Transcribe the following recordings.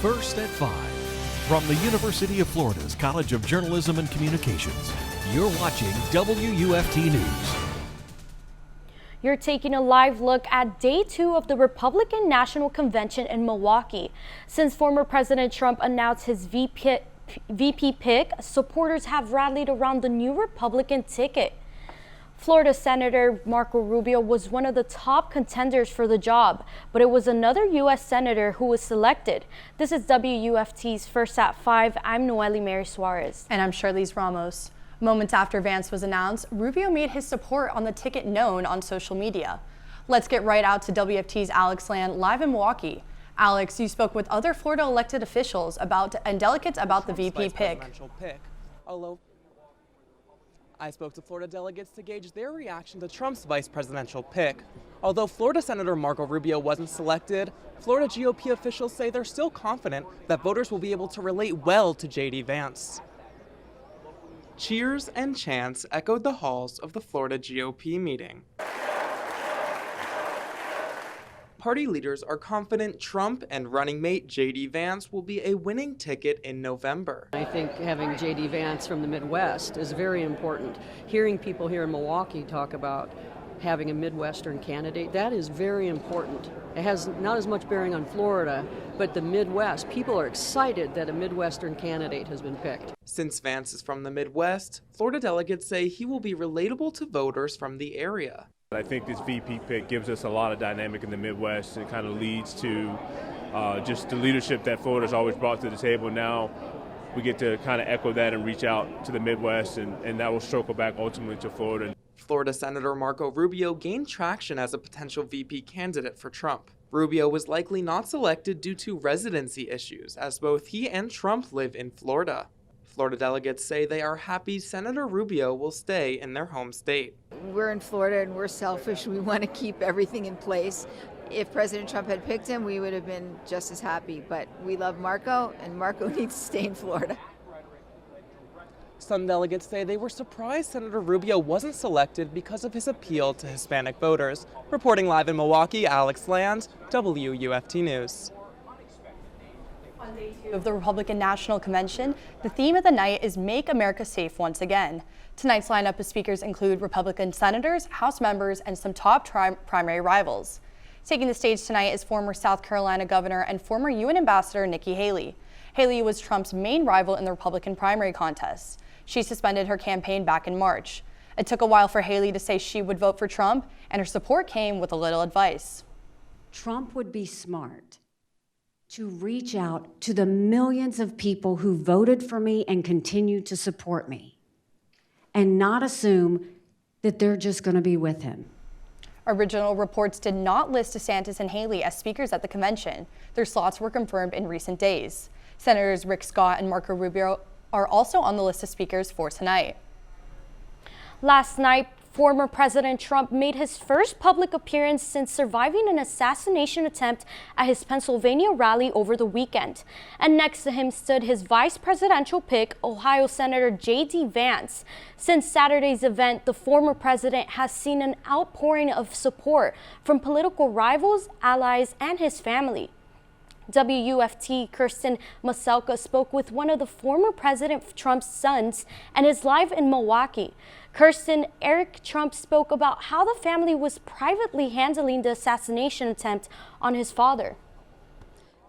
First at 5. From the University of Florida's College of Journalism and Communications, you're watching WUFT News. You're taking a live look at day 2 of the Republican National Convention in Milwaukee. Since former President Trump announced his VP pick, supporters have rallied around the new Republican ticket. Florida Senator Marco Rubio was one of the top contenders for the job, but it was another U.S. Senator who was selected. This is WUFT's First at 5. I'm Noelimary Suarez. And I'm Charlize Ramos. Moments after Vance was announced, Rubio made his support on the ticket known on social media. Let's get right out to WFT's Alex Land live in Milwaukee. Alex, you spoke with other Florida elected officials and delegates about the VP pick. I spoke to Florida delegates to gauge their reaction to Trump's vice presidential pick. Although Florida Senator Marco Rubio wasn't selected, Florida GOP officials say they're still confident that voters will be able to relate well to J.D. Vance. Cheers and chants echoed the halls of the Florida GOP meeting. Party leaders are confident Trump and running mate J.D. Vance will be a winning ticket in November. I think having J.D. Vance from the Midwest is very important. Hearing people here in Milwaukee talk about having a Midwestern candidate, that is very important. It has not as much bearing on Florida, but the Midwest, people are excited that a Midwestern candidate has been picked. Since Vance is from the Midwest, Florida delegates say he will be relatable to voters from the area. I think this VP pick gives us a lot of dynamic in the Midwest. It kind of leads to just the leadership that Florida's always brought to the table. Now we get to kind of echo that and reach out to the Midwest, and that will circle back ultimately to Florida. Florida Senator Marco Rubio gained traction as a potential VP candidate for Trump. Rubio was likely not selected due to residency issues, as both he and Trump live in Florida. Florida delegates say they are happy Senator Rubio will stay in their home state. We're in Florida and we're selfish. We want to keep everything in place. If President Trump had picked him, we would have been just as happy. But we love Marco, and Marco needs to stay in Florida. Some delegates say they were surprised Senator Rubio wasn't selected because of his appeal to Hispanic voters. Reporting live in Milwaukee, Alex Land, WUFT News. On day 2 of the Republican National Convention, the theme of the night is Make America Safe Once Again. Tonight's lineup of speakers include Republican senators, House members, and some top primary rivals. Taking the stage tonight is former South Carolina governor and former UN ambassador Nikki Haley. Haley was Trump's main rival in the Republican primary contest. She suspended her campaign back in March. It took a while for Haley to say she would vote for Trump, and her support came with a little advice. Trump would be smart to reach out to the millions of people who voted for me and continue to support me, and not assume that they're just going to be with him. Original reports did not list DeSantis and Haley as speakers at the convention. Their slots were confirmed in recent days. Senators Rick Scott and Marco Rubio are also on the list of speakers for tonight. Last night, former President Trump made his first public appearance since surviving an assassination attempt at his Pennsylvania rally over the weekend. And next to him stood his vice presidential pick, Ohio Senator J.D. Vance. Since Saturday's event, the former president has seen an outpouring of support from political rivals, allies, and his family. WUFT Kirsten Maselka spoke with one of the former President Trump's sons and is live in Milwaukee. Kirsten, Eric Trump spoke about how the family was privately handling the assassination attempt on his father.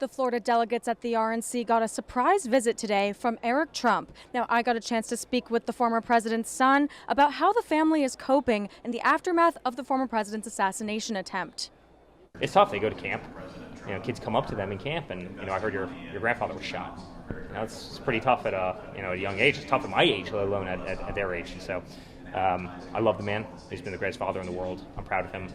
The Florida delegates at the RNC got a surprise visit today from Eric Trump. Now, I got a chance to speak with the former president's son about how the family is coping in the aftermath of the former president's assassination attempt. It's tough. They go to camp. You know, kids come up to them in camp, and I heard your grandfather was shot. It's pretty tough at a young age. It's tough at my age, let alone at their age. And so, I love the man. He's been the greatest father in the world. I'm proud of him.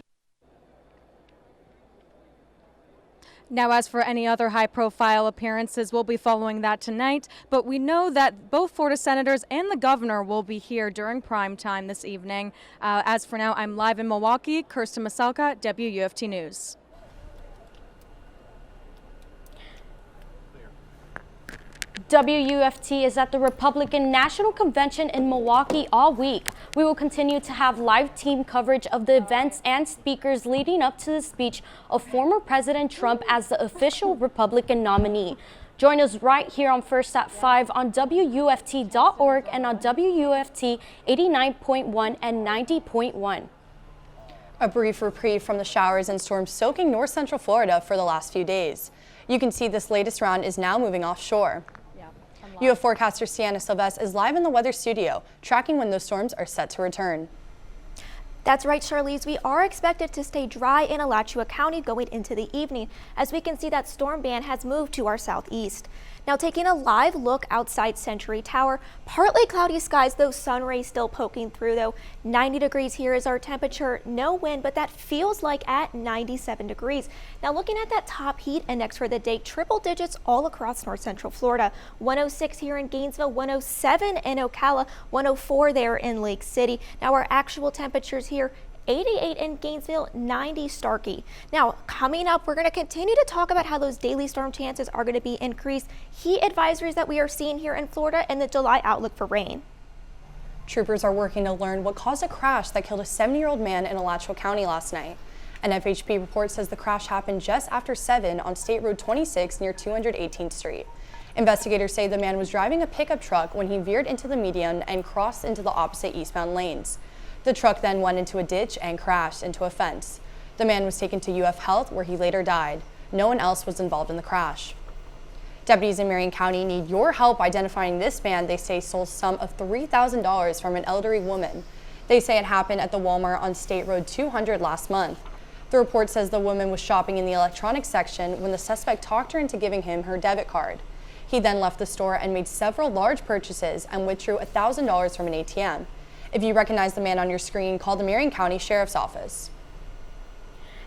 Now, as for any other high-profile appearances, we'll be following that tonight. But we know that both Florida senators and the governor will be here during prime time this evening. As for now, I'm live in Milwaukee. Kirsten Maselka, WUFT News. WUFT is at the Republican National Convention in Milwaukee all week. We will continue to have live team coverage of the events and speakers leading up to the speech of former President Trump as the official Republican nominee. Join us right here on First at 5 on WUFT.org and on WUFT 89.1 and 90.1. A brief reprieve from the showers and storms soaking north central Florida for the last few days. You can see this latest round is now moving offshore. UF forecaster Sienna Silvest is live in the weather studio, tracking when those storms are set to return. That's right, Charlize. We are expected to stay dry in Alachua County going into the evening, as we can see that storm band has moved to our southeast. Now taking a live look outside Century Tower, partly cloudy skies, those sun rays still poking through though. 90 degrees here is our temperature, no wind, but that feels like at 97 degrees. Now looking at that top heat index for the day, triple digits all across north central Florida. 106 here in Gainesville, 107 in Ocala, 104 there in Lake City. Now our actual temperatures here, 88 in Gainesville, 90 Starkey. Now, coming up, we're going to continue to talk about how those daily storm chances are going to be increased, heat advisories that we are seeing here in Florida, and the July outlook for rain. Troopers are working to learn what caused a crash that killed a 70-year-old man in Alachua County last night. An FHP report says the crash happened just after 7 on State Road 26 near 218th Street. Investigators say the man was driving a pickup truck when he veered into the median and crossed into the opposite eastbound lanes. The truck then went into a ditch and crashed into a fence. The man was taken to UF Health, where he later died. No one else was involved in the crash. Deputies in Marion County need your help identifying this man they say stole some of $3,000 from an elderly woman. They say it happened at the Walmart on State Road 200 last month. The report says the woman was shopping in the electronics section when the suspect talked her into giving him her debit card. He then left the store and made several large purchases and withdrew $1,000 from an ATM. If you recognize the man on your screen, call the Marion County Sheriff's Office.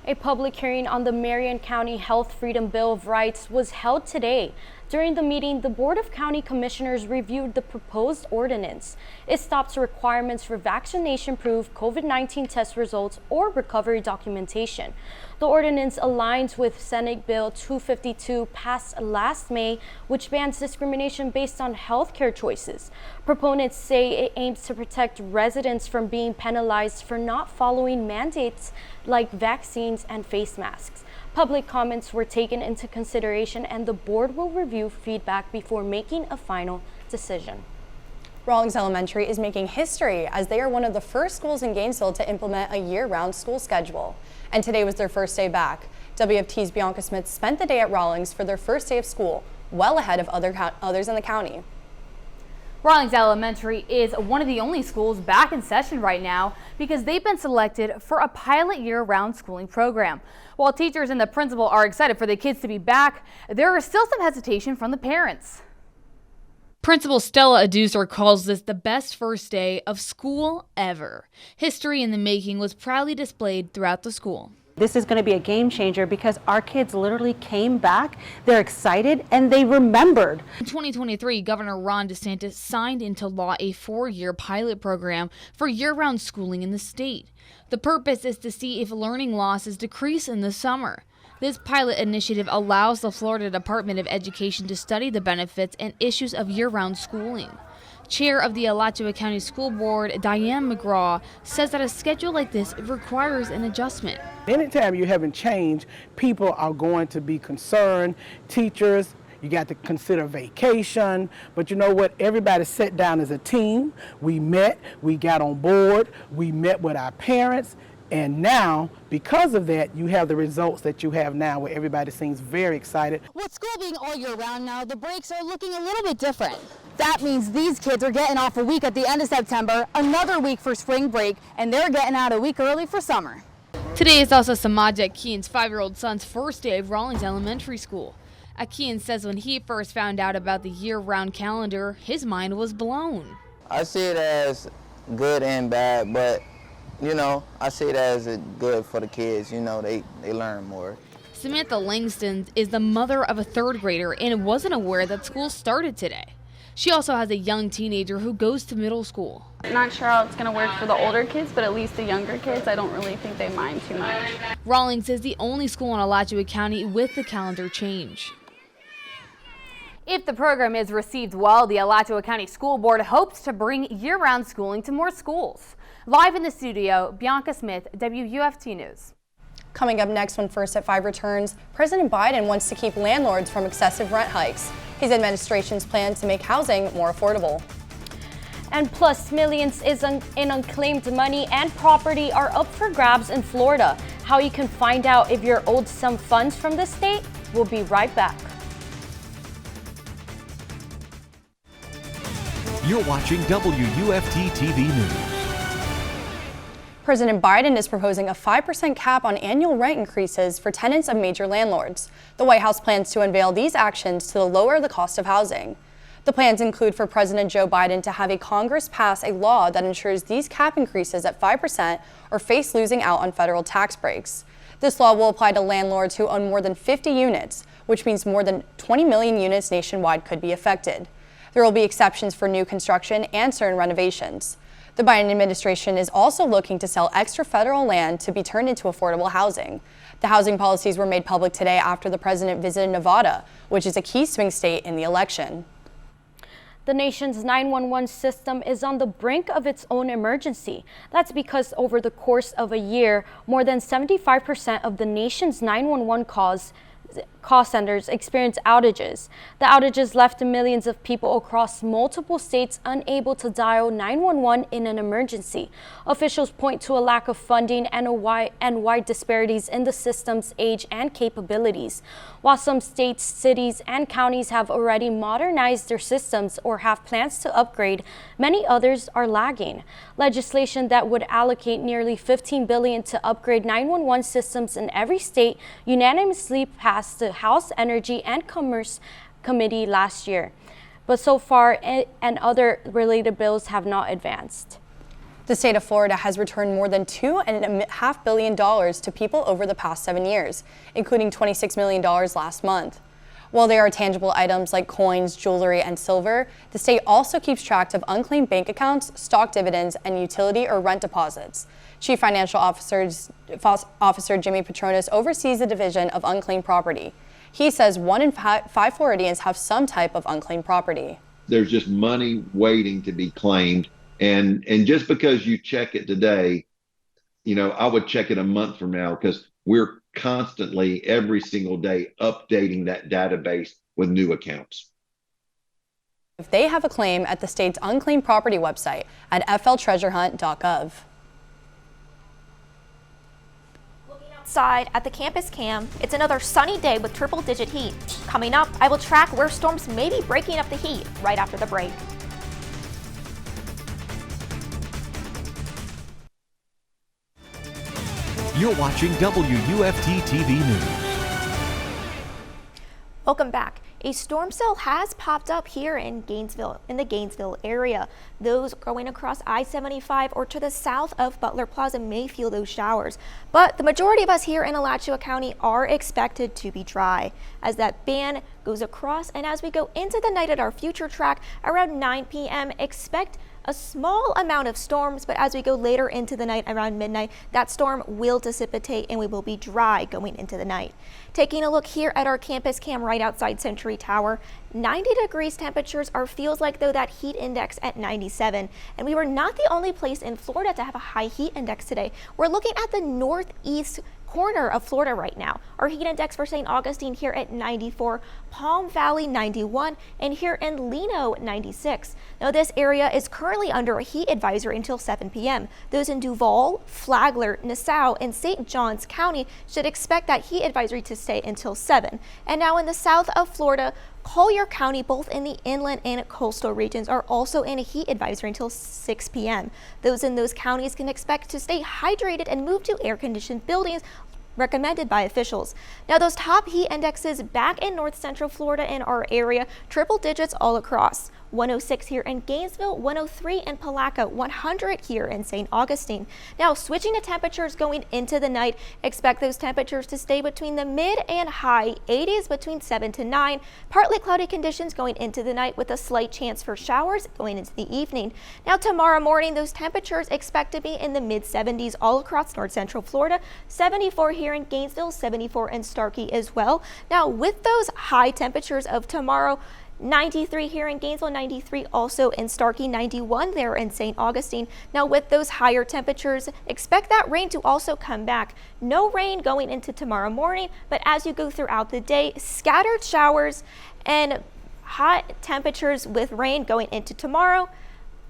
A public hearing on the Marion County Health Freedom Bill of Rights was held today. During the meeting, the Board of County Commissioners reviewed the proposed ordinance. It stops requirements for vaccination proof, COVID-19 test results, or recovery documentation. The ordinance aligns with Senate Bill 252 passed last May, which bans discrimination based on healthcare choices. Proponents say it aims to protect residents from being penalized for not following mandates like vaccines and face masks. Public comments were taken into consideration, and the board will review feedback before making a final decision. Rawlings Elementary is making history as they are one of the first schools in Gainesville to implement a year-round school schedule. And today was their first day back. WFT's Bianca Smith spent the day at Rawlings for their first day of school, well ahead of others in the county. Rawlings Elementary is one of the only schools back in session right now because they've been selected for a pilot year-round schooling program. While teachers and the principal are excited for the kids to be back, there is still some hesitation from the parents. Principal Stella Aduser calls this the best first day of school ever. History in the making was proudly displayed throughout the school. This is going to be a game changer because our kids literally came back, they're excited, and they remembered. In 2023, Governor Ron DeSantis signed into law a 4-year pilot program for year-round schooling in the state. The purpose is to see if learning losses decrease in the summer. This pilot initiative allows the Florida Department of Education to study the benefits and issues of year-round schooling. Chair of the Alachua County School Board, Diane McGraw, says that a schedule like this requires an adjustment. Anytime you're having change, people are going to be concerned. Teachers, you got to consider vacation. But you know what? Everybody sat down as a team. We met, we got on board, we met with our parents. And now, because of that, you have the results that you have now where everybody seems very excited. With school being all year round now, the breaks are looking a little bit different. That means these kids are getting off a week at the end of September, another week for spring break, and they're getting out a week early for summer. Today is also Samaj Akian's 5-year-old son's first day of Rawlings Elementary School. Akian says when he first found out about the year-round calendar, his mind was blown. I see it as good and bad, but you know, I see it as good for the kids. You know, they learn more. Samantha Langston is the mother of a 3rd grader and wasn't aware that school started today. She also has a young teenager who goes to middle school. Not sure how it's going to work for the older kids, but at least the younger kids, I don't really think they mind too much. Rawlings is the only school in Alachua County with the calendar change. If the program is received well, the Alachua County School Board hopes to bring year-round schooling to more schools. Live in the studio, Bianca Smith, WUFT News. Coming up next when First at 5 returns, President Biden wants to keep landlords from excessive rent hikes. His administration's plan to make housing more affordable. And plus, millions in unclaimed money and property are up for grabs in Florida. How you can find out if you're owed some funds from the state? We'll be right back. You're watching WUFT-TV News. President Biden is proposing a 5% cap on annual rent increases for tenants of major landlords. The White House plans to unveil these actions to lower the cost of housing. The plans include for President Joe Biden to have Congress pass a law that ensures these cap increases at 5% or face losing out on federal tax breaks. This law will apply to landlords who own more than 50 units, which means more than 20 million units nationwide could be affected. There will be exceptions for new construction and certain renovations. The Biden administration is also looking to sell extra federal land to be turned into affordable housing. The housing policies were made public today after the president visited Nevada, which is a key swing state in the election. The nation's 911 system is on the brink of its own emergency. That's because over the course of a year, more than 75% of the nation's 911 call centers experienced outages. The outages left millions of people across multiple states unable to dial 911 in an emergency. Officials point to a lack of funding and wide disparities in the system's age and capabilities. While some states, cities, and counties have already modernized their systems or have plans to upgrade, many others are lagging. Legislation that would allocate nearly $15 billion to upgrade 911 systems in every state unanimously passed the House Energy and Commerce Committee last year. But so far, and other related bills have not advanced. The state of Florida has returned more than $2.5 billion to people over the past 7 years, including $26 million last month. While there are tangible items like coins, jewelry, and silver, the state also keeps track of unclaimed bank accounts, stock dividends, and utility or rent deposits. Chief Financial Officer Jimmy Petronas oversees the division of unclaimed property. He says 1 in 5 Floridians have some type of unclaimed property. There's just money waiting to be claimed. And just because you check it today, I would check it a month from now because we're constantly, every single day, updating that database with new accounts. If they have a claim at the state's unclaimed property website at fltreasurehunt.gov. Outside at the campus cam, it's another sunny day with triple-digit heat. Coming up, I will track where storms may be breaking up the heat right after the break. You're watching WUFT-TV News. Welcome back. A storm cell has popped up here in the Gainesville area. Those going across I-75 or to the south of Butler Plaza may feel those showers, but the majority of us here in Alachua County are expected to be dry as that band goes across, and as we go into the night at our future track around 9 p.m. expect a small amount of storms, but as we go later into the night around midnight, that storm will dissipate and we will be dry going into the night. Taking a look here at our campus cam right outside Century Tower, 90 degrees temperatures feels like though that heat index at 97. And we were not the only place in Florida to have a high heat index today. We're looking at the northeast corner of Florida right now. Our heat index for St. Augustine here at 94, Palm Valley 91, and here in Leno 96. Now this area is currently under a heat advisory until 7 p.m. Those in Duval, Flagler, Nassau, and St. Johns County should expect that heat advisory to stay until 7. And now in the south of Florida, Collier County, both in the inland and coastal regions, are also in a heat advisory until 6 p.m. Those in those counties can expect to stay hydrated and move to air-conditioned buildings recommended by officials. Now those top heat indexes back in north central Florida in our area, triple digits all across. 106 here in Gainesville, 103 in Palaca, 100 here in St. Augustine. Now switching to temperatures going into the night, expect those temperatures to stay between the mid and high 80s between 7 to 9. Partly cloudy conditions going into the night with a slight chance for showers going into the evening. Now tomorrow morning, those temperatures expect to be in the mid 70s all across north central Florida, 74 here in Gainesville, 74 in Starkey as well. Now with those high temperatures of tomorrow, 93 here in Gainesville, 93 also in Starkey, 91 there in St. Augustine. Now with those higher temperatures, expect that rain to also come back. No rain going into tomorrow morning, but as you go throughout the day, scattered showers and hot temperatures with rain going into tomorrow.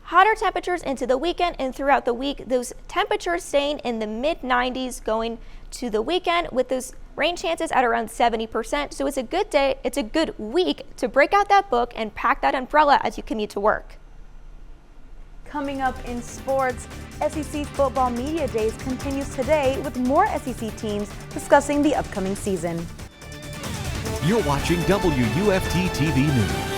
Hotter temperatures into the weekend, and throughout the week, those temperatures staying in the mid-90s going to the weekend with those rain chances at around 70%. So it's a good day, it's a good week to break out that book and pack that umbrella as you commute to work. Coming up in sports, SEC Football Media Days continues today with more SEC teams discussing the upcoming season. You're watching WUFT-TV News.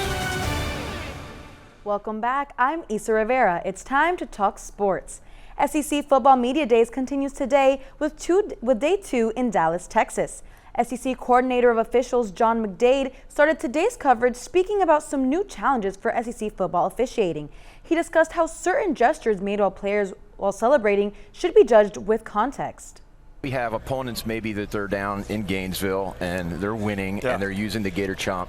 Welcome back. I'm Isa Rivera. It's time to talk sports. SEC Football Media Days continues today with day 2 in Dallas, Texas. SEC Coordinator of Officials John McDade started today's coverage speaking about some new challenges for SEC football officiating. He discussed how certain gestures made while players while celebrating should be judged with context. We have opponents maybe that they're down in Gainesville and they're winning and they're using the gator chomp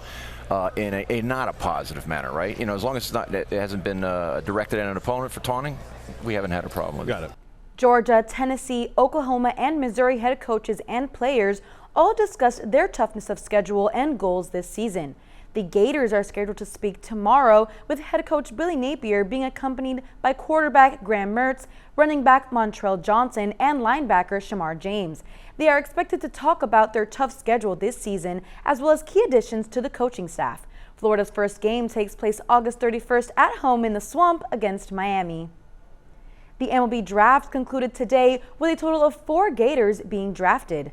in a not a positive manner, right? You know, as long as it hasn't been directed at an opponent for taunting, we haven't had a problem with it. Georgia, Tennessee, Oklahoma, and Missouri head coaches and players all discussed their toughness of schedule and goals this season. The Gators are scheduled to speak tomorrow with head coach Billy Napier being accompanied by quarterback Graham Mertz, running back Montrell Johnson, and linebacker Shamar James. They are expected to talk about their tough schedule this season as well as key additions to the coaching staff. Florida's first game takes place August 31st at home in the Swamp against Miami. The MLB draft concluded today with a total of 4 Gators being drafted.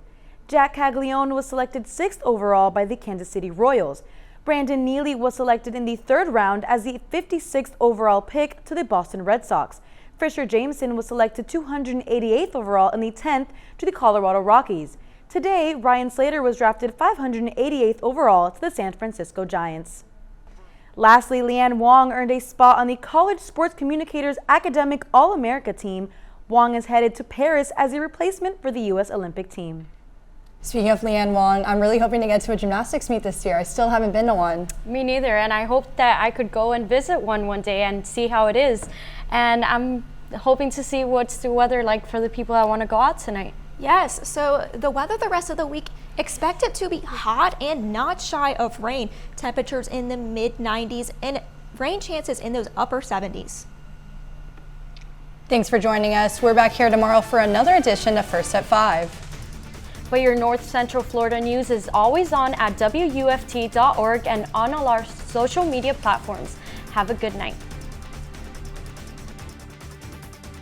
Jack Caglione was selected 6th overall by the Kansas City Royals. Brandon Neely was selected in the 3rd round as the 56th overall pick to the Boston Red Sox. Fisher Jameson was selected 288th overall in the 10th to the Colorado Rockies. Today, Ryan Slater was drafted 588th overall to the San Francisco Giants. Lastly, Leanne Wong earned a spot on the College Sports Communicators Academic All-America team. Wong is headed to Paris as a replacement for the U.S. Olympic team. Speaking of Leanne Wong, I'm really hoping to get to a gymnastics meet this year. I still haven't been to one. Me neither, and I hope that I could go and visit one day and see how it is. And I'm hoping to see what's the weather like for the people that want to go out tonight. Yes, so the weather the rest of the week, expect it to be hot and not shy of rain. Temperatures in the mid-90s and rain chances in those upper 70s. Thanks for joining us. We're back here tomorrow for another edition of First at 5. But your North Central Florida news is always on at WUFT.org and on all our social media platforms. Have a good night.